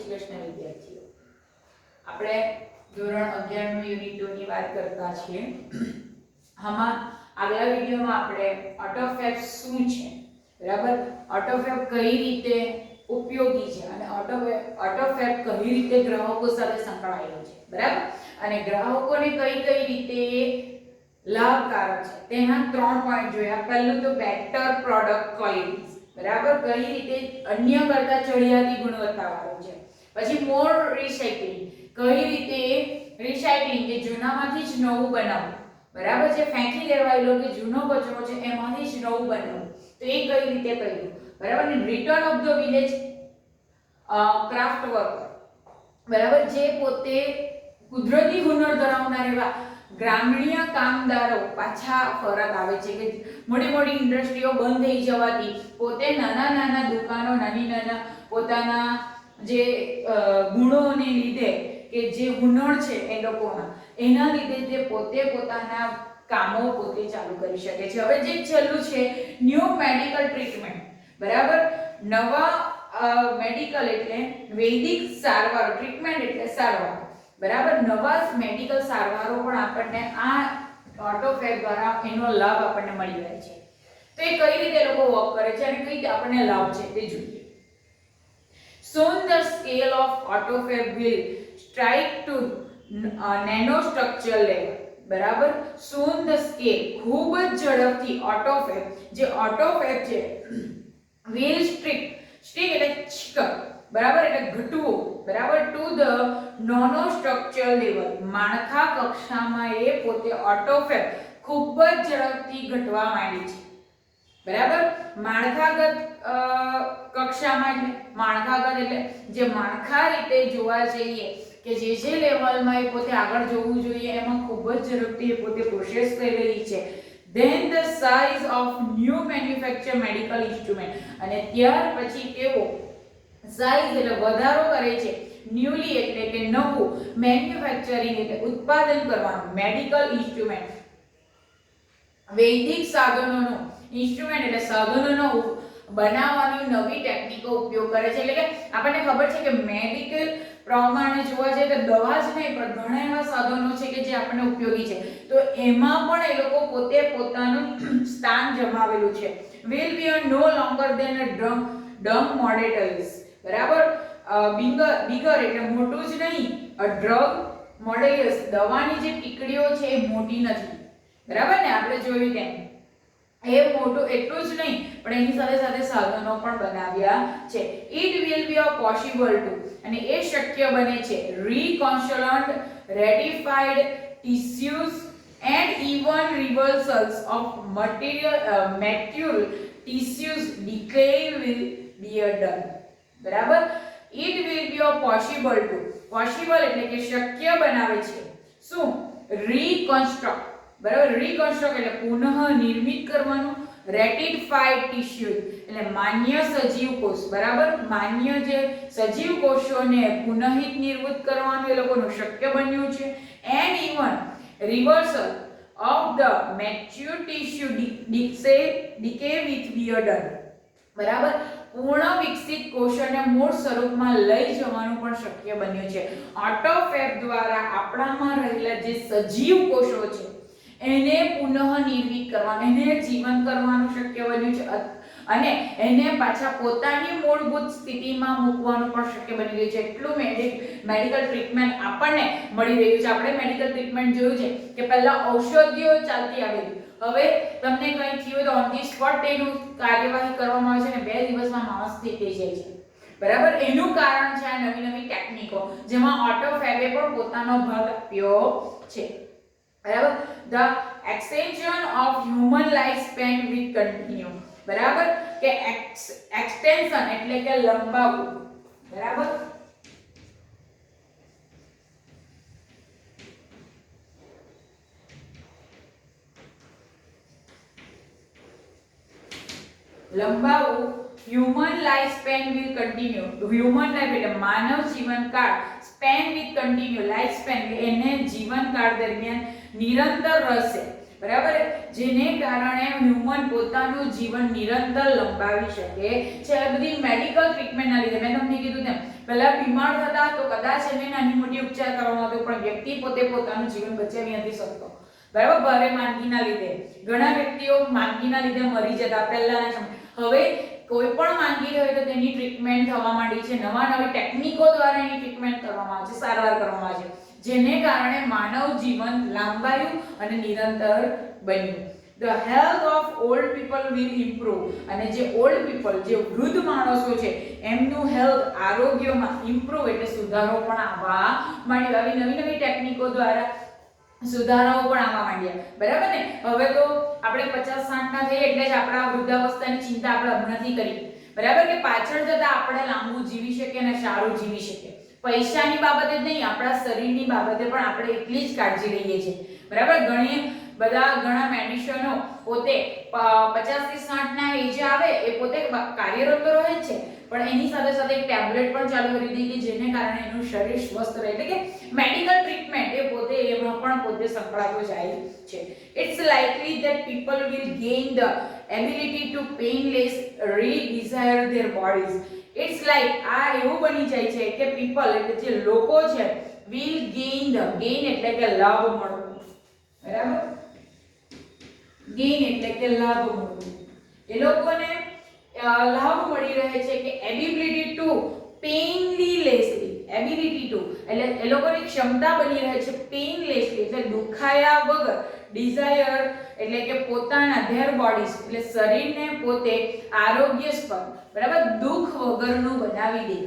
શ્રી કૃષ્ણ વિદ્યાર્થીઓ. આપણે ધોરણ 11 નું યુનિટ 2 ની વાત કરતા છીએ. આમાં આગલા વિડિયોમાં આપણે ઓટોફેબ શું છે, બરાબર, ઓટોફેબ કઈ રીતે ઉપયોગી છે અને ઓટોફેબ કઈ રીતે ગ્રાહકો સાથે સંકળાયેલો છે, બરાબર, અને ગ્રાહકોને કઈ કઈ રીતે લાભકારક છે તેના 3 પોઈન્ટ જોયા. પહેલું તો બેટર પ્રોડક્ટ ક્વોલિટીઝ, બરાબર, કઈ રીતે અન્ય કરતા ચડિયાતી ગુણવત્તાવાળું છે. પછી મોર રિસાયકલિંગ, કઈ રીતે રિસાયકલિંગ કે જૂનામાંથી જ નવું બનાવવું, બરાબર છે, ફેંકી દેવાયેલો કે જૂનો કચરો છે એમાંથી જ નવું બનાવવું, તો એ કઈ રીતે કર્યું, બરાબર. ને return of the village craft worker, બરાબર, જે પોતે કુદરતી હુનર ધરાવનાર એવા ગ્રામીણ કામદારો પાછા પરત આવે છે કે મોટી મોટી ઇન્ડસ્ટ્રીઓ બંધ થઈ જવાથી પોતે નાના નાના દુકાનો, નાના પોતાના જે ગુણોને લીધે કે જે હુનર છે એ લોકોના, એના લીધે તે પોતે પોતાના કામો પોતે ચાલુ કરી શકે છે. હવે જે છેલ્લું છે ન્યૂ મેડિકલ ટ્રીટમેન્ટ, બરાબર, નવા મેડિકલ એટલે વૈદિક સારવાર, ટ્રીટમેન્ટ એટલે સારવાર, બરાબર, નવા મેડિકલ સારવારો પણ આપણને આ ઓટોફેબ દ્વારા એનો લાભ આપણને મળી રહે છે. તો એ કઈ રીતે લોકો વર્ક કરે છે અને કઈ રીતે આપણને લાભ છે તે જોઈએ. Soon the scale of autofab will strike to nanostructure level, બરાબર. Soon the scale, ખૂબ જ ઝડપથી ઓટોફેબ, જે ઓટોફેબ છે will strike એટલે ચિકન, બરાબર, એટલે ઘટવું, બરાબર, ટુ ધ નોનોસ્ટ્રક્ચર લેવલ, માળખા કક્ષામાં એ પોતે ઓટોફેબ ખૂબ જ ઝડપથી ઘટવા માંડી છે, બરાબર. માળખાગત કક્ષામાં એટલે માળખાગત એટલે જે માળખા રીતે જોવા જઈએ કે જે લેવલમાં એ પોતે આગળ જવું જોઈએ એમાં ખૂબ જ ઝડપથી એ પોતે પ્રોસેસ કરી રહી છે. Then the size of new manufacture medical instrument, અને ત્યાર પછી તેઓ સાઇઝ એટલે વધારો કરે છે, ન્યુલી એટલે કે નવું, મેન્યુફેક્ચરિંગ એટલે ઉત્પાદન કરવાનું, મેડિકલ ઇન્સ્ટ્રુમેન્ટ વૈદિક સાધનોનો, ઇન્સ્ટ્રુમેન્ટ એટલે સાધનોનો બનાવવાની નવી ટેકનિકો ઉપયોગ કરે છે. એટલે કે આપણને ખબર છે કે મેડિકલ પ્રમાણે જોવા જઈએ તો દવા જ નહીં પણ ઘણા એવા સાધનો છે કે જે આપણને ઉપયોગી છે, તો એમાં પણ એ લોકો પોતે પોતાનું સ્થાન જમાવેલું છે. will be no longer than a dumb molecules, બરાબર, bigger એટલે મોટું જ નહીં, a drug molecules દવાની જે ટીકડીઓ છે એ મોટી નથી, બરાબર ને, આપણે જોયું તેમ એ મોટું એટલું જ નહીં પણ એની સાથે સાથે સાધનો પણ બનાવ્યા છે. it will be possible to, અને એ શક્ય બને છે, reconstruct ratified tissues and even reversals of mature tissues decay will be done, બરાબર. it will be possible to, possible એટલે કે શક્ય બનાવે છે શું, reconstruct, બરાબર, reconstruct એટલે પુનઃ નિર્મિત કરવાનું, રેટિફાઈડ ટિશ્યુ એટલે માન્ય સજીવ કોષ, બરાબર, માન્ય જે સજીવ કોષોને પુનઃ નિર્મિત કરવાનું એ લોકોનું શક્ય બન્યું છે. And even reversal of the mature tissue decay with bearden, બરાબર, પૂર્ણ વિકસિત કોષોને મૂળ સ્વરૂપમાં લઈ જવાનું પણ શક્ય બન્યું છે. ઓટોફેબ દ્વારા આપણામાં રહેલા જે સજીવ કોષો છે એને પુનઃ નિર્મિત કરવાનું, એને જીવંત કરવાનું શક્ય બન્યું છે અને એને પાછા પોતાની મૂળભૂત સ્થિતિમાં મૂકવાનું પણ શક્ય બની ગયું છે. એટલું મેડિકલ ટ્રીટમેન્ટ આપણને મળી રહ્યું છે. આપણે મેડિકલ ટ્રીટમેન્ટ જોયું છે કે પહેલા ઔષધિઓ ચાલતી આવેલી, હવે તમને કંઈ થયું તો ઓન ધી સ્પોટ એનું કાર્યવાહી કરવામાં આવે છે અને 2 દિવસમાં માણસ થઈ જાય છે, બરાબર. એનું કારણ છે આ નવી નવી ટેકનિકો જેમાં ઓટોફેબે પણ પોતાનો ભાગ આપ્યો છે, બરાબર. the extension of human lifespan will continue, બરાબર, કે extension એટલે કે લંબાવવું, બરાબર, લંબાવવું, human lifespan will continue, human life એટલે માનવ જીવનકાળ, span with continue, life span એટલે એને જીવનકાળ દરમિયાન નિરંતર રહેશે, બરાબર, જેને કારણે હ્યુમન પોતાનું જીવન નિરંતર લંબાવી શકે છે. આ બધી મેડિકલ ટ્રીટમેન્ટના લીધે મેં તમને કીધું તેમ પહેલા બીમાર થતા તો કદાચ એને નાની મોટી ઉપચાર કરવામાં આવતો, પણ વ્યક્તિ પોતે પોતાનું જીવન બચાવી નથી શકતો. બરાબર, ભારે માંદગીના લીધે ઘણા વ્યક્તિઓ માંદગીના લીધે મરી જતા પહેલાના સમય. હવે કોઈ પણ માંદગી હોય તો તેની ટ્રીટમેન્ટ થવા માંડી છે. નવી ટેકનિકો દ્વારા એની ટ્રીટમેન્ટ કરવામાં આવે છે, સારવાર કરવામાં આવે છે, જેને કારણે માનવ જીવન લાંબાયું અને નિરંતર બન્યું. The health of old people will improve. અને જે ઓલ્ડ પીપલ, જે વૃદ્ધ માણસો છે, એમનું હેલ્થ, આરોગ્યમાં ઇમ્પ્રૂવ એટલે સુધારો પણ આવવા માંડ્યો. આવી નવી ટેકનિકો દ્વારા સુધારાઓ પણ આવવા માંડ્યા. બરાબર ને? હવે તો આપણે 50-60 ના થઈએ એટલે જ આપણા વૃદ્ધાવસ્થાની ચિંતા આપણે હમણાંથી કરી. બરાબર કે પાછળ જતા આપણે લાંબુ જીવી શકીએ અને સારું જીવી શકીએ. પૈસાની બાબતે જ નહીં, આપણા શરીરની બાબતે પણ આપણે એટલી જ કાળજી લઈએ છીએ. બરાબર, ઘણા મેડિસિનો પોતે 50 થી 60 ના એજ આવે એ પોતે કાર્યરત તો રહે છે, પણ એની સાથે સાથે એક ટેબ્લેટ પણ ચાલુ કરી દીધી જેને કારણે એનું શરીર સ્વસ્થ રહે. એટલે કે મેડિકલ ટ્રીટમેન્ટ એ પોતે એમાં પણ પોતે સંકળાતો જાય છે. It's likely that people will gain the ability to painless re-desire their bodies. It's like આ એવું બની જાય છે કે people એટલે જે લોકો છે will gain એટલે કે લાભ મળવો. બરાબર, gain એટલે કે લાભ મળવો. એ લોકોને લાભ મળી રહે છે કે ability to painlessly, ability to એટલે એ લોકોની ક્ષમતા બની રહે છે painlessly એટલે દુખાયા વગર, desire એટલે કે પોતાના their bodies એટલે શરીરને પોતે આરોગ્યસ્પદ, બરાબર, દુખ વગરનું બનાવી દે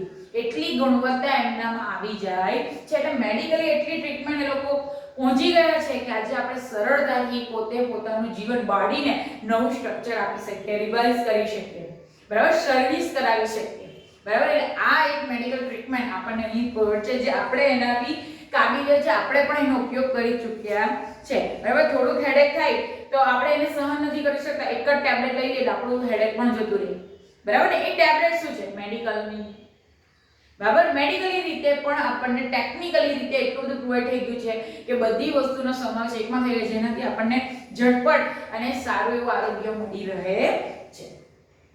એટલી ગુણવત્તા એમનામાં આવી જાય છે. એટલે મેડિકલી એટલી ટ્રીટમેન્ટ એ લોકો પહોંચી ગયા છે કે આજે આપણે સરળતાથી પોતે પોતાનું જીવન બાળીને નવું સ્ટ્રક્ચર આપી શકીએ, રિવાઇઝ કરી શકીએ, બરાબર, સર્વિસ કરાવી શકીએ. બરાબર, એટલે આ એક મેડિકલ ટ્રીટમેન્ટ આપણને અહીં છે જે આપણે એનાથી કાબિલિયત છે, આપણે પણ એનો ઉપયોગ કરી ચૂક્યા છે. બરાબર, થોડુંક હેડેક થાય તો આપણે એને સહન નથી કરી શકતા, એક જ ટેબ્લેટ લઈ લઈએ તો આપણું હેડેક પણ જતું રહે. બરાબર ને? એ ટેબ્લેટ શું છે? મેડિકલની. બરાબર, મેડિકલી રીતે પણ આપણને ટેકનિકલી રીતે એટલું બધું પ્રોવાઈડ થઈ ગયું છે કે બધી વસ્તુનો સમાવેશ એકમાં થઈ ગયો છે, જેનાથી આપણને ઝટપટ અને સારું એવું આરોગ્ય મળી રહે છે.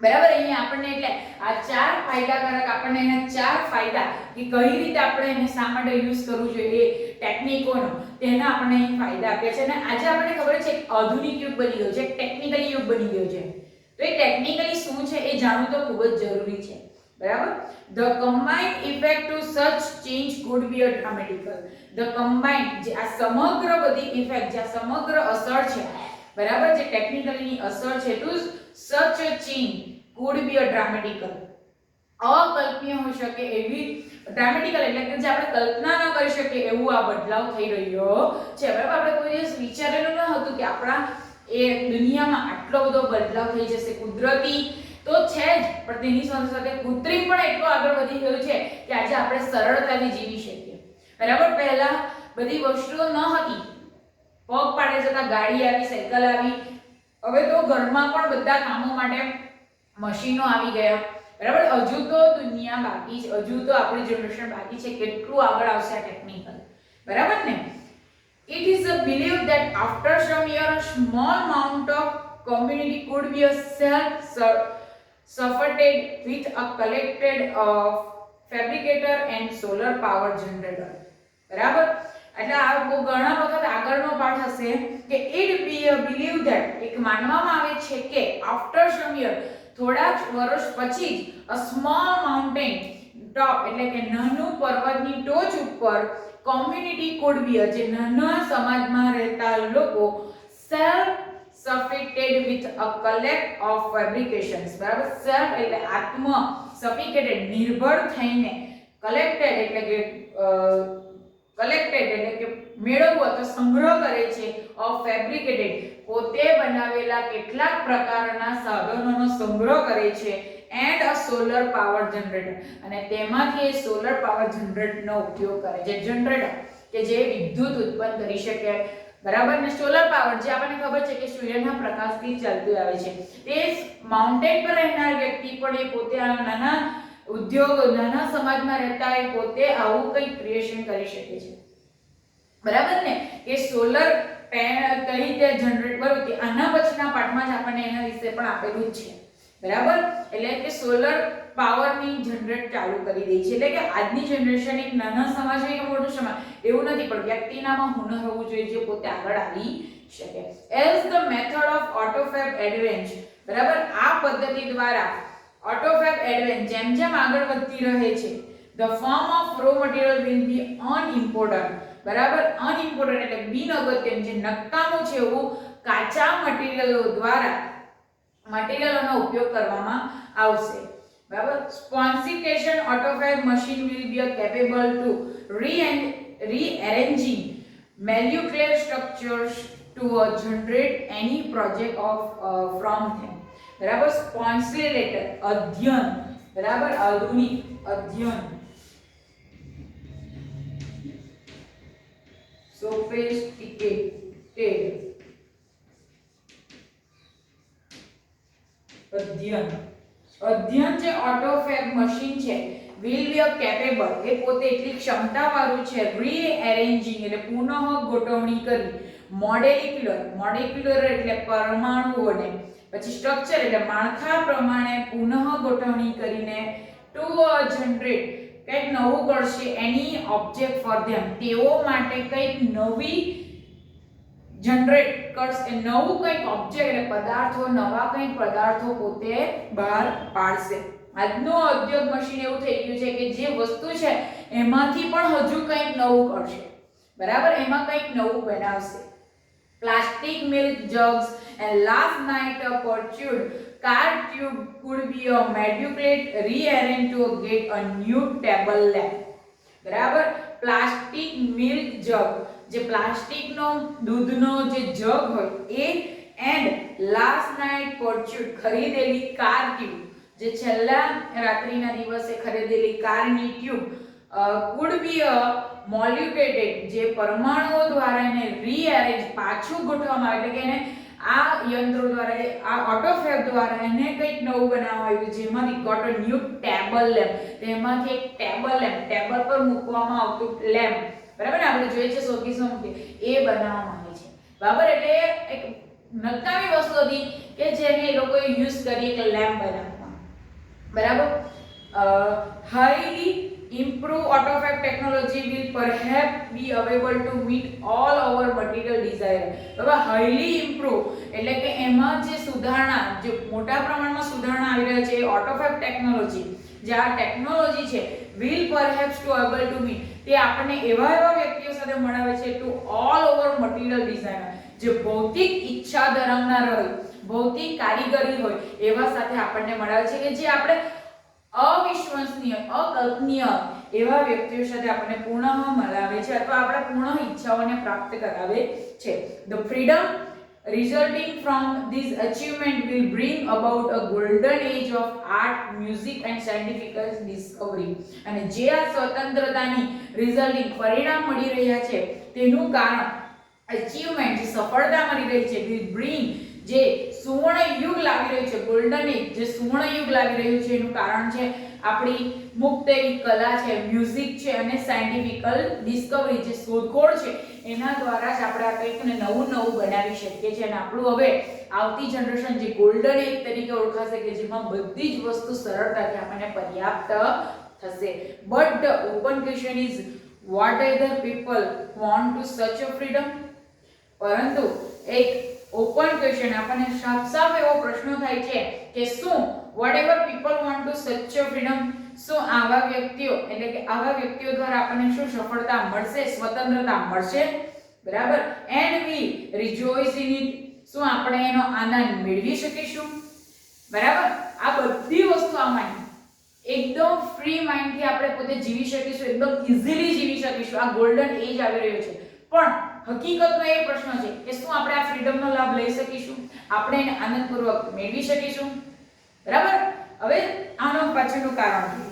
બરાબર, અહીંયા આપણને એટલે આ 4 ફાયદાકારક આપણને એના 4 ફાયદા કે કઈ રીતે આપણે એને શા માટે યુઝ કરવું જોઈએ એ ટેકનિકોનો તેના આપણને અહીં ફાયદા આપ્યા છે. અને આજે આપણને ખબર છે આધુનિક યુગ બની ગયો છે, ટેકનિકલી યુગ બની ગયો છે. તો એ ટેકનિકલી શું છે એ જાણવું તો ખૂબ જ જરૂરી છે. બરાબર, the combined effect to such change could be a dramatical. The combined જે આ સમગ્ર બધી ઇફેક્ટ, જે આ સમગ્ર અસર છે, બરાબર, જે ટેકનિકલી અસર છે, તો such a change could be a dramatical. અકલ્પનીય હોઈ શકે એવી, ડ્રામેટિકલ એટલે કે જે આપણે કલ્પના ન કરી શકીએ એવું આ બદલાવ થઈ રહ્યો છે. બરાબર, આપણે કોઈ દિવસ વિચારેલું ન હતું કે આપણા એ દુનિયામાં આટલો બધો બદલાવ થઈ જશે. કુદરતી તો છે જ, પણ તેની સાથે સાથે કૃત્રિમ પણ એટલો આગળ વધી ગયો છે કે આજે આપણે સરળતાથી જીવી શકીએ. બરાબર, પહેલા બધી વસ્તુઓ ન હતી, પગપાળે જતા ગાડી આવી, સાયકલ આવી. હવે તો ઘરમાં પણ બધા કામો માટે મશીનો આવી ગયા. બરાબર, હજુ તો દુનિયા બાકી છે, હજુ તો આપણી જનરેશન બાકી છે, કેટલું આગળ આવશે આ ટેકનિકલ. બરાબર ને? It is a belief that after some year a small amount of community could be a self-sufficient with a collected fabricator and solar power generator. બરાબર, એટલે આ ઘણા વખત આગળનો પાઠ હશે કે it be a belief that એક માનવામાં આવે છે કે after some year થોડા વર્ષ પછી જ a small mountain top એટલે કે નાનું પર્વતની ટોચ ઉપર community could be જે નાના સમાજમાં રહેતા લોકો self sufficient with a collect of fabrications. બરાબર, self એટલે આત્મ, sufficient નિર્ભર થઈને, collected એટલે કે કલેક્ટેડ એટલે કે મેળવવું અથવા સંગ્રહ કરે છે, ઓફ ફેબ્રિકેટેડ પોતે બનાવેલા કેટલાક પ્રકારના સાધનોનો સંગ્રહ કરે છે, and a solar power generator અને તેમાંથી એ સોલર પાવર જનરેટરનો ઉપયોગ કરે છે. જનરેટર કે જે વિદ્યુત ઉત્પન્ન કરી શકે. બરાબર ને? સોલર પાવર જે આપણને ખબર છે કે સૂર્યના પ્રકાશથી ચાલતું આવે છે. તે માઉન્ટેન પર રહેનાર વ્યક્તિ પણ એ પોતે આ નાના ઉદ્યોગ, નાના સમાજમાં રહેતા એ પોતે આવું કંઈ ક્રિએશન કરી શકે છે. બરાબર ને? કે સોલર કઈ રીતે જનરેટ કરવું કે આના પછીના પાઠમાં જ આપણને એના વિશે પણ આપેલું જ છે, બરાબર. એટલે કે સોલર પાવરની જનરેટ ચાલુ કરી દે છે. એટલે કે આજની જનરેશન એક નાના સમાજ હોય કે મોટો સમાજ એવું નથી, પણ વ્યક્તિનામાં હુનર હોવું જોઈએ જે પોતે આગળ આવી શકે. As the method of autofab advance, બરાબર, આ પદ્ધતિ દ્વારા ઓટોફેબ એડવાન્સ જેમ જેમ આગળ વધતી રહે છે, the form of raw material will be unimportant, બરાબર. અનઇમ્પોર્ટન્ટ એટલે બિન અગત્યનું, જે નકામું છે એવું કાચા મટીરીયલોનો ઉપયોગ કરવામાં આવશે, બરાબર. Specification autofab machine will be capable to rearranging molecular structures to generate any project of from them, બરાબર. સ્પોન્સિલેટર અધ્યયન, બરાબર, આધુનિક અધ્યયન, sophisticated અધ્યયન જે ઓટોફેબ મશીન છે will be capable, એ પોતે એટલી ક્ષમતાવાળું છે rearranging એટલે પુનઃ ગોઠવણી કરી, મોલેક્યુલર એટલે પરમાણુઓને, પછી સ્ટ્રક્ચર એટલે માળખા પ્રમાણે પુનઃ ગોઠવણી કરીને ટુ જનરેટ કંઈક નવું કરશે એની ઓબ્જેક્ટ ફોર ધેમ, તેઓ માટે કંઈક નવી જનરેટ કરશે, નવું કંઈક ઓબ્જેક્ટ એટલે પદાર્થો, નવા કંઈક પદાર્થો પોતે બહાર પાડશે. આજનો ઉદ્યોગ મશીન એવું થઈ ગયું છે કે જે વસ્તુ છે એમાંથી પણ હજુ કંઈક નવું કરશે, બરાબર, એમાં કંઈક નવું બનાવશે. Plastic milk jugs and last night purchased car tube could be manipulated rearranged to get a new table lamp, બરાબર. પ્લાસ્ટિક મિલ્ક જગ, જે પ્લાસ્ટિકનો દૂધનો જે જગ હોય એ, એન્ડ લાસ્ટ નાઇટ purchased ખરીદેલી કાર ટ્યુબ, જે છેલ્લા રાત્રિના દિવસે ખરીદેલી કારની ટ્યુબ, could be moleculated, જે પરમાણુઓ દ્વારા એને રીઅરેન્જ પાછું ગોઠવવામાં આવે, એટલે કે એને આ યંત્રો દ્વારા, આ ઓટોફેબ દ્વારા એને કંઈક નવું બનાવવામાં આવ્યું, જેમાંથી got a new table lamp, તેમાંથી એક ટેબલ લેમ્પ, ટેબલ પર મૂકવામાં આવતું લેમ્પ, બરાબર ને, આપણે જોઈએ છે શોકેસમાં મૂકે એ બનાવવામાં આવે છે, બરાબર. એટલે એક નકામી વસ્તુ હતી કે જેને એ લોકોએ યુઝ કરી એક લેમ્પ બનાવવા, બરાબર. Highly improved autofab technology will perhaps be available to meet all our material desire, બરાબર. highly improved એટલે કે એમાં જે સુધારણા, જે મોટા પ્રમાણમાં સુધારણા આવી રહ્યા છે, autofab technology, જે આ ટેકનોલોજી છે, will perhaps to able to meet, તે આપણને એવા વ્યક્તિઓ સાથે મળાવે છે, to all over material designer, જે ભૌતિક ઈચ્છા ધરાવનાર હોય, ભૌતિક કારીગરી હોય એવા સાથે આપણને મળાવે છે, કે જે આપણે અવિશ્વસનીય, અકલ્પનીય એવા વ્યક્તિઓ સાથે આપણને પૂર્ણ મળાવે છે, અથવા આપણા પૂર્ણ ઈચ્છાઓને પ્રાપ્ત કરાવે છે. The freedom resulting from this achievement will bring about a golden age of art, music and scientific discovery, અને જે આ સ્વતંત્રતાની રિઝલ્ટિંગ પરિણામ મળી રહ્યા છે તેનું કારણ અચીવમેન્ટ, જે સફળતા મળી રહી છે, will bring, જે સુવર્ણ યુગ લાવી રહ્યું છે, ગોલ્ડન એજ, જે સુવર્ણ યુગ લાવી રહ્યું છે, એનું કારણ છે આપણી મુક્ત એવી કલા છે, મ્યુઝિક છે અને સાયન્ટિફિકલ ડિસ્કવરી, જે શોધખોળ છે, એના દ્વારા જ આપણે આ કંઈક નવું બનાવી શકીએ છીએ, અને આપણું હવે આવતી જનરેશન જે ગોલ્ડન એજ તરીકે ઓળખાશે, કે જેમાં બધી જ વસ્તુ સરળતાથી આપણને પર્યાપ્ત થશે. But the open question is whether people want to such a freedom, પરંતુ એક ઓપન ક્વેશ્ચન, આપણને સાફ એવો પ્રશ્ન થાય છે કે શું whatever people want to such a freedom, શું આવા વ્યક્તિઓ, એટલે કે આવા વ્યક્તિઓ દ્વારા આપણને શું સફળતા મળશે, સ્વતંત્રતા મળશે, બરાબર. and we rejoice in it, શું આપણે એનો આનંદ મેળવી શકીશું, બરાબર. આ બધી વસ્તુ આમાં એકદમ ફ્રી માઇન્ડથી આપણે પોતે જીવી શકીશું, એકદમ ઇઝીલી જીવી શકીશું. આ ગોલ્ડન એજ આવી રહ્યો છે, પણ હકીકતમાં એ પ્રશ્ન છે કે શું આપણે આ ફ્રીડમનો લાભ લઈ શકીશું, આપણે એને આનંદપૂર્વક મેળવી શકીશું, બરાબર. હવે આનો પાછળનું કારણ છે,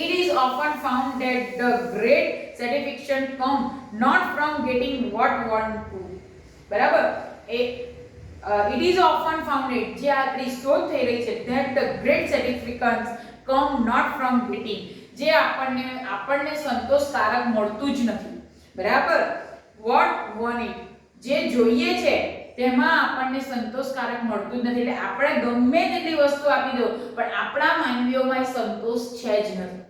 it is often found that the great satisfaction come not from getting what want to, બરાબર. It is often found, જે આપણી શોધ થઈ રહી છે, that the great satisfaction come not from getting, જે આપણને સંતોષકારક મળતું જ નથી, બરાબર. what want it, જે જોઈએ છે તેમાં આપણને સંતોષકારક મળતું જ નથી. એટલે આપણે ગમે તેટલી વસ્તુ આપી દો પણ આપણા માનવીઓમાં સંતોષ છે જ નથી.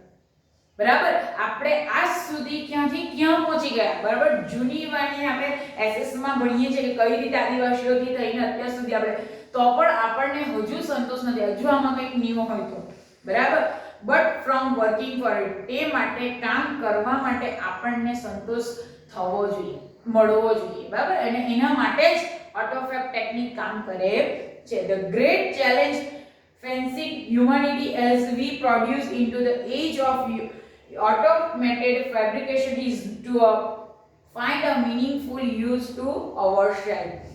બરાબર, આપણે આજ સુધી ક્યાંથી ક્યાં પહોંચી ગયા. બરાબર, જૂની વાણી આપણે એસએસ માં ભણીએ છીએ કે કઈ રીતે આદિવાસીઓથી થઈને અત્યાર સુધી આપણે, તો પણ આપણને હજુ સંતોષ નથી. હજુ આમાં કંઈક નિયમ હોય તો. બરાબર, but from working four it, તે માટે કામ કરવા માટે આપણને સંતોષ થવો જોઈએ, મળવો જોઈએ. બરાબર, અને એના માટે જ ઓટોફેબ ટેકનિક કામ કરે છે. The great challenge facing humanity as we produce into the age of automated fabrication is to find a meaningful use to ourselves.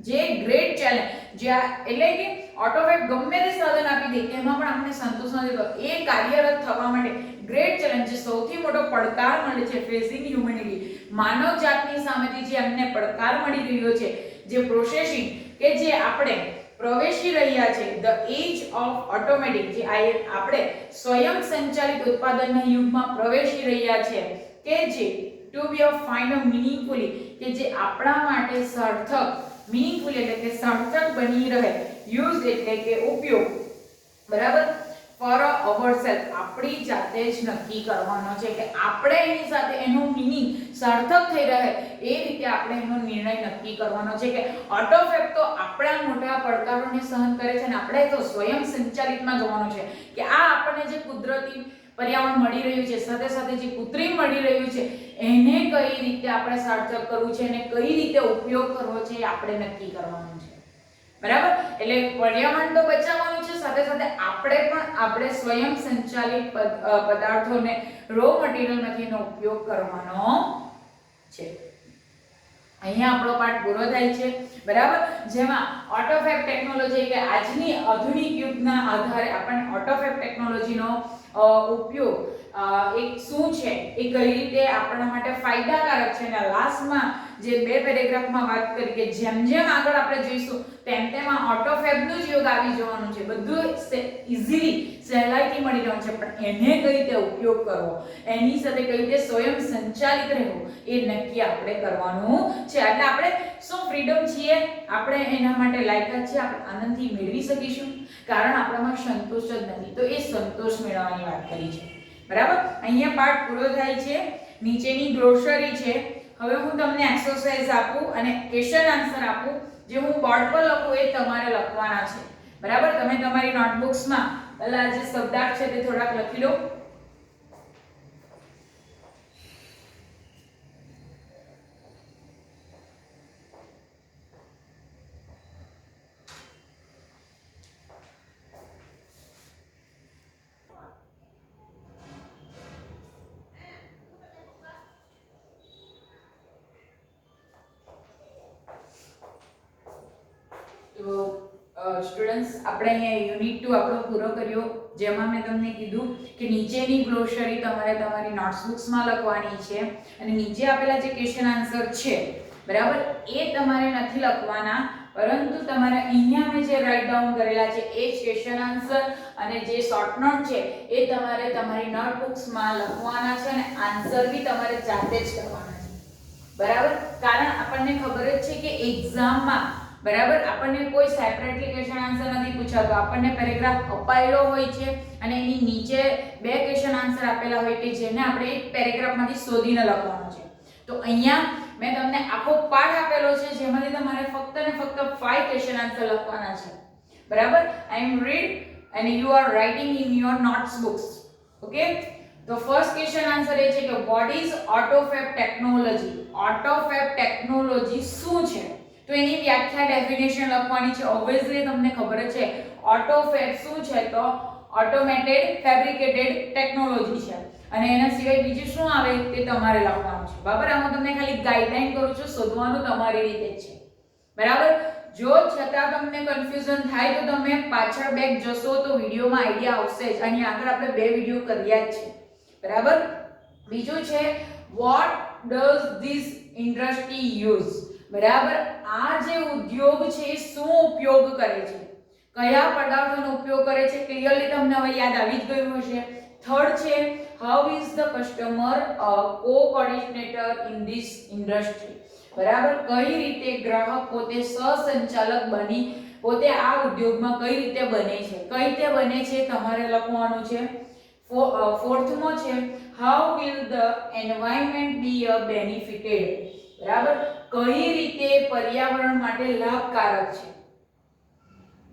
જે ગ્રેટ ચેલેન્જ, જે એટલે કે ઓટોફેબ ગમે તે સાધન આપી દે તેમાં પણ આપણને સંતોષ નથી થતો. એ કાર્યરત થવા માટે ગ્રેટ ચેલેન્જ, જે સૌથી મોટો પડકાર મળે છે ફેસિંગ હ્યુમેનિટી, માનવ જાતની સામેથી જે અમને પડકાર મળી રહ્યો છે, જે પ્રોસેસિંગ કે જે આપણે પ્રવેશી રહ્યા છે, ધ એજ ઓફ ઓટોમેટિક, જે આપણે સ્વયં સંચાલિત ઉત્પાદનના યુગમાં પ્રવેશી રહ્યા છે, કે જે to be of find a meaningfully, કે જે આપણા માટે સાર્થક, મીનિંગફુલ એટલે કે સાર્થક બની રહે, યુઝ એટલે કે ઉપયોગ. બરાબર, ફોર અવરસેલ્ફ, આપણી જાતે જ નક્કી કરવાનો છે કે આપણે એની સાથે એનું મીનિંગ સાર્થક થઈ રહે એ રીતે આપણે એનો નિર્ણય નક્કી કરવાનો છે. કે ઓટોફેબ તો આપણા મોટા પડકારોને સહન કરે છે અને આપણે તો સ્વયં સંચાલિતમાં જવાનું છે કે આ આપણને જે કુદરતી પર્યાવરણ મળી રહ્યું છે, સાથે સાથે જે કૃત્રિમ મળી રહ્યું છે, એને કઈ રીતે આપણે સાર્થક કરવું છે અને કઈ રીતે ઉપયોગ કરવો છે એ આપણે નક્કી કરવાનું છે. બરાબર, એટલે પર્યાવરણ તો બચાવવાનું છે, સાથે સાથે આપણે પણ આપણે સ્વયં સંચાલિત પદાર્થોને, રો મટીરીયલમાંથી એનો ઉપયોગ કરવાનો છે. અહીંયા આપણો પાઠ પૂરો થાય છે. બરાબર, જેમાં ઓટોફેબ ટેકનોલોજી કે આજની આધુનિક યુગના આધારે આપણને ઓટોફેબ ટેકનોલોજીનો ઉપયોગ એક શું છે, એ કઈ રીતે આપણા માટે ફાયદાકારક છે, અને લાસ્ટમાં જે બે પેરેગ્રાફમાં વાત કરી કે જેમ જેમ આગળ આપણે જોઈશું તેમ તેમ ઓટોફેબનું જ યોગ આવી જવાનું છે. બધું ઇઝીલી, સહેલાઈથી મળી જવાનું છે, પણ એને કઈ રીતે ઉપયોગ કરવો, એની સાથે કઈ રીતે સ્વયં સંચાલિત રહેવું, એ નક્કી આપણે કરવાનું છે. એટલે આપણે શું ફ્રીડમ છીએ, આપણે એના માટે લાયકાત છે, આપણે આનંદથી મેળવી શકીશું, કારણ આપણામાં સંતોષ જ નથી. તો એ સંતોષ મેળવવાની વાત કરી છે. બરાબર, અહીંયા પાઠ પૂરો થાય છે. નીચેની ગ્લોસરી છે. હવે હું તમને એક્સરસાઇઝ આપું અને ક્વેશ્ચન આન્સર આપું, જે હું બોર્ડ પર લખું એ તમારે લખવાના છે. બરાબર, તમે તમારી નોટબુક્સમાં પહેલા જે શબ્દાર્થ છે તે થોડાક લખી લો. તો સ્ટુડન્ટ્સ, આપણે અહીંયા યુનિટ 2 આપણો પૂરો કર્યો, જેમાં મેં તમને કીધું કે નીચેની ગ્લોસરી તમારે તમારી નોટબુક્સમાં લખવાની છે અને નીચે આપેલા જે ક્વેશ્ચન આન્સર છે, બરાબર, એ તમારે નથી લખવાના, પરંતુ તમારે અહીંયા મેં જે રાઇટ ડાઉન કરેલા છે એ જ ક્વેશ્ચન આન્સર અને જે શોર્ટ નોટ છે એ તમારે તમારી નોટબુક્સમાં લખવાના છે અને આન્સર બી તમારે જાતે જ કરવાના છે. બરાબર, કારણ આપણને ખબર જ છે કે એક્ઝામમાં, બરાબર, આપણને કોઈ સેપરેટલી ક્વેશ્ચન આન્સર નથી પૂછાતો. આપણને પેરેગ્રાફ અપાયેલો હોય છે અને એની નીચે બે ક્વેશ્ચન આન્સર આપેલા હોય કે જેને આપણે એક પેરેગ્રાફમાંથી શોધીને લખવાનો છે. તો અહીંયા મેં તમને આખો પાઠ આપેલો છે, જેમાંથી તમારે ફક્ત ને ફક્ત 5 ક્વેશ્ચન આન્સર લખવાના છે. બરાબર, I am read and you are writing in your notebooks. Okay, તો ફર્સ્ટ ક્વેશ્ચન આન્સર એ છે કે what is autofab technology? autofab technology શું છે? તો એની વ્યાખ્યા, ડેફિનેશન લખવાની છે. ઓબ્વિયસલી તમને ખબર જ છે ઓટોફેબ શું છે, તો ઓટોમેટેડ ફેબ્રિકેટેડ ટેકનોલોજી છે અને એના સિવાય બીજું શું આવે તે તમારે લખવાનું છે. બરાબર, હું તમને ખાલી ગાઈડલાઈન કરું છું, શોધવાનું તમારી રીતે જ છે. બરાબર, જો છતાં તમને કન્ફ્યુઝન થાય તો તમે પાછળ બેક જશો તો વિડિયોમાં આઈડિયા આવશે જ. અહીં આગળ આપણે બે વિડિયો કર્યા જ છે. બરાબર, બીજું છે what does this industry use? બરાબર, આ જે ઉદ્યોગ છે એ શું ઉપયોગ કરે છે, કયા પદાર્થોનો ઉપયોગ કરે છે, ક્લિયરલી તમને હવે યાદ આવી જ ગયું હશે. થર્ડ છે how is the customer co-coordinator in this industry. બરાબર, કઈ રીતે ગ્રાહક પોતે સહસંચાલક બની પોતે આ ઉદ્યોગમાં કઈ રીતે બને છે, કઈ રીતે બને છે તમારે લખવાનું છે. ફોર્થમાં છે how will the environment be a benefited. બરાબર, કઈ રીતે પર્યાવરણ માટે લાભકારક છે.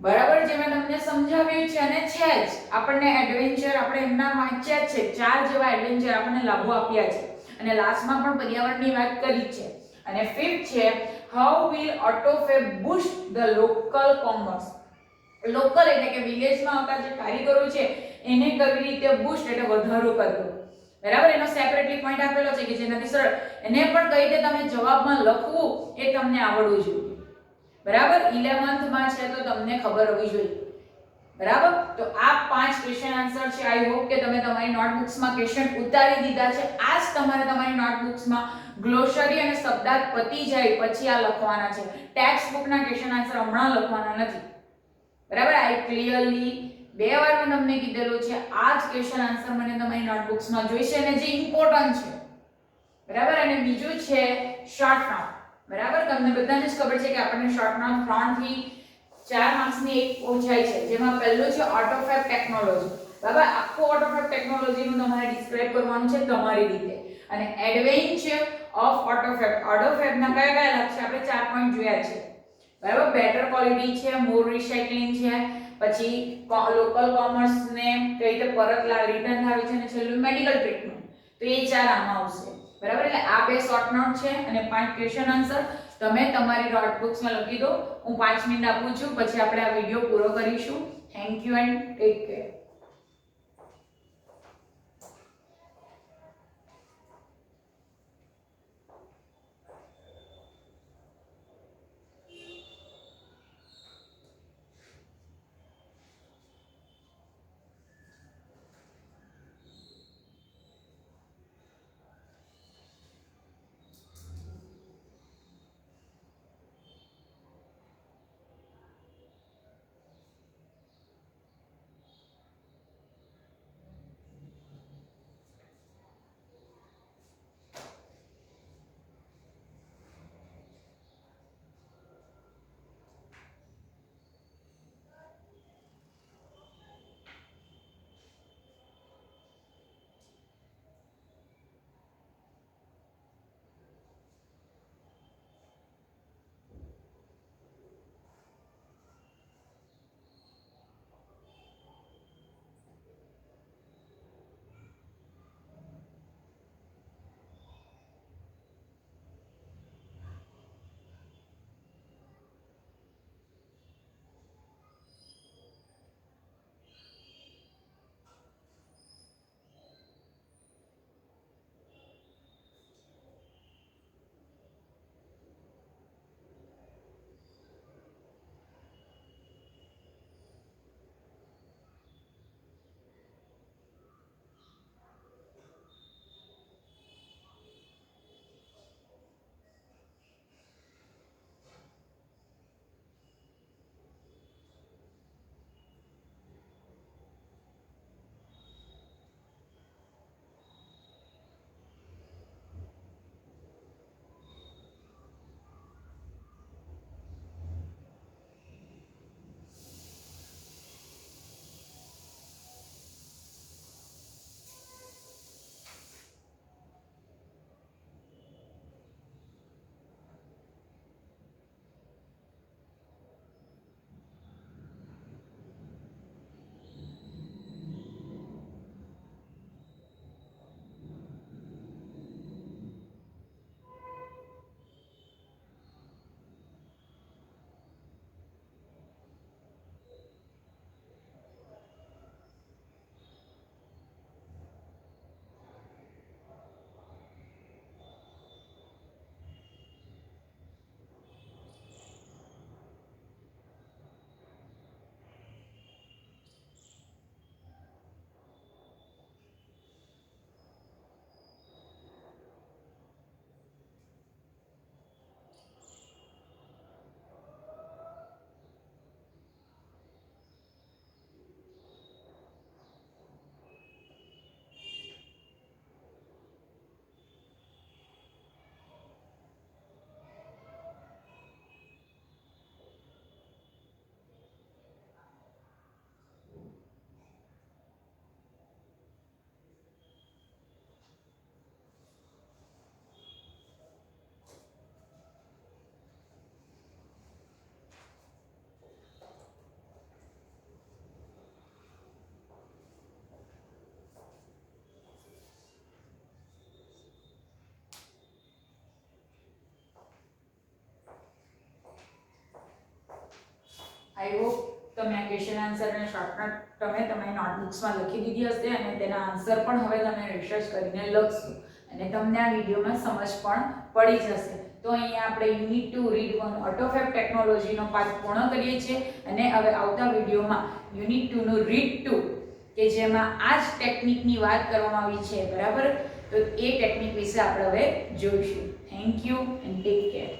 બરાબર, જે મેં તમને સમજાવ્યું છે અને છે જ આપણને એડવેન્ચર આપણે એમના વાંચ્યા છે, 4 જેવા એડવેન્ચર આપણને લાભો આપ્યા છે અને લાસ્ટમાં પણ પર્યાવરણની વાત કરી છે. અને ફિફ્થ છે how will autofab boost the local commerce. Local એટલે કે વિલેજમાં આવતા જે કારીગરો છે એને કેવી રીતે બૂસ્ટ એટલે વધારો કરવો. બરાબર, એનો સેપરેટલી પોઈન્ટ આપેલો છે કે જેનાથી સરળ એને પણ કઈ રીતે તમે જવાબમાં લખવું એ તમને આવડવું જોઈએ. બરાબર, 11th માં છે તો તમને ખબર હોવી જોઈએ. બરાબર, તો આ 5 ક્વેશ્ચન આન્સર છે. આઈ હોપ કે તમે તમારી નોટબુક્સમાં ક્વેશ્ચન ઉતારી દીધા છે. આ જ તમારે તમારી નોટબુક્સમાં ગ્લોસરી અને શબ્દાર્થ પતી જાય પછી આ લખવાના છે. ટેક્સ્ટ બુકના ક્વેશ્ચન આન્સર હમણાં લખવાના નથી. બરાબર, આઈ ક્લિયરલી 2 વાર મેં તમને કીધેલું છે આ જ ક્વેશ્ચન આન્સર મને તમારી નોટબુક્સમાં જોઈશે અને જે ઇમ્પોર્ટન્ટ છે. બરાબર, અને બીજું છે શોર્ટ નોટ. બરાબર, તમને બધાને જ ખબર છે કે આપણને શોર્ટ નોટ 3 થી 4 માર્ક્સની એક પૂછાય છે, જેમાં પહેલું છે ઓટોફેબ ટેકનોલોજી. બરાબર, આખું ઓટોફેબ ટેકનોલોજીનું તમારે ડિસ્ક્રાઇબ કરવાનું છે તમારી રીતે. અને એડવેન્ચર ઓફ ઓટોફેબ. ઓટોફેબના કયા કયા લાભ છે આપણે 4 પોઈન્ટ જોયા છે. બરાબર, બેટર ક્વોલિટી છે, મોર રિસાયકલિંગ છે, પછી લોકલ કોમર્સ ને કઈ રીતે પરત રિટર્ન લાવે છે અને છેલ્લું મેડિકલ ટ્રીટમેન્ટ. તો એ 4 આમાં આવશે. બરાબર, એટલે આ 2 શોર્ટ નોટ છે અને 5 ક્વેશ્ચન આન્સર તમે તમારી નોટબુક્સમાં લખી દો. હું 5 મિનિટ આપું છું, પછી આપણે આ વિડિયો પૂરો કરીશું. Thank you and take care. Question answer અને શોર્ટકટ તમે તમારી નોટબુક્સમાં લખી દીધી હશે અને તેના આન્સર પણ હવે તમે રિસર્ચ કરીને લખશો અને તમને આ વિડીયોમાં સમજ પણ પડી જશે. તો અહીંયા આપણે યુનિટ 2 રીડ 1 ઓટોફેબ ટેકનોલોજીનો પાઠ પૂર્ણ કરીએ છીએ અને હવે આવતા વિડીયોમાં યુનિટ 2 નું રીડ 2 કે જેમાં આ જ ટેકનિકની વાત કરવામાં આવી છે, બરાબર? તો એ ટેકનિક વિશે આપણે હવે જોઈશું. Thank you and take care.